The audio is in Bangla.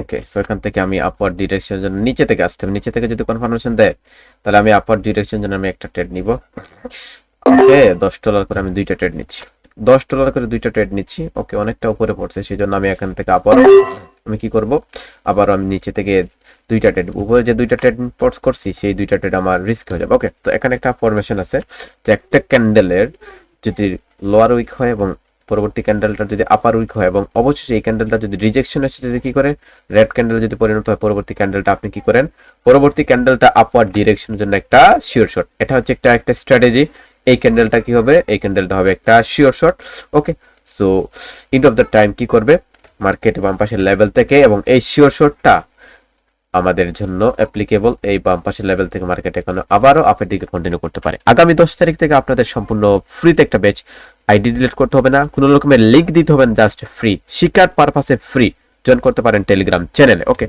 ওকে, সো এখান থেকে আমি আপওয়ার্ড ডিরেকশনের জন্য নিচে থেকে আসতে হবে। নিচে থেকে যদি কনফার্মেশন দেয় তাহলে আমি আপওয়ার্ড ডিরেকশনের জন্য আমি একটা ট্রেড নিব। ওকে, $10 করে আমি দুইটা ট্রেড নিচ্ছি। $10 করে দুইটা ট্রেড নিচ্ছি। ওকে, অনেকটা উপরে পড়ছে, সেই জন্য আমি এখান থেকে আবার আমি কি করব, আবার আমি নিচে থেকে দুইটা ট্রেড, উপরে যে দুইটা ট্রেড পটস করছি সেই দুইটা ট্রেড আমার রিস্ক হয়ে যাবে। ওকে, তো এখানে একটা ফরমেশন আছে যে একটা ক্যান্ডেলের যদি লোয়ার উইক হয় এবং পরবর্তী ক্যান্ডেলটা যদি আপার উইক হয় এবং অবশেষে এই ক্যান্ডেলটা যদি রিজেকশন এসে যদি কি করে রেড ক্যান্ডেল যদি পরিণত হয়, পরবর্তী ক্যান্ডেলটা আপনি কি করেন, পরবর্তী ক্যান্ডেলটা আপওয়ার্ড ডিরেকশনের জন্য একটা শিওর শট। এটা হচ্ছে একটা স্ট্র্যাটেজি। এই ক্যান্ডেলটা কি হবে, এই ক্যান্ডেলটা হবে একটা sure shot. Okay, so end of the time কি করবে, মার্কেট বাম পাশের লেভেল থেকে, এবং এই শিওর শটটা আমাদের জন্য অ্যাপ্লিকেবল, এই বাম পাশের লেভেল থেকে মার্কেট এখন আবারও আপের দিকে কন্টিনিউ করতে পারে। আগামী 10 তারিখ থেকে আপনাদের সম্পূর্ণ ফ্রিতে একটা ব্যাচ, আইডি ডিলিট করতে হবে না, কোনো রকমের লিংক দিতে হবে না, জাস্ট ফ্রি, শিকার পারপাসে ফ্রি। জয়েন করতে পারেন টেলিগ্রাম চ্যানেলে। ওকে।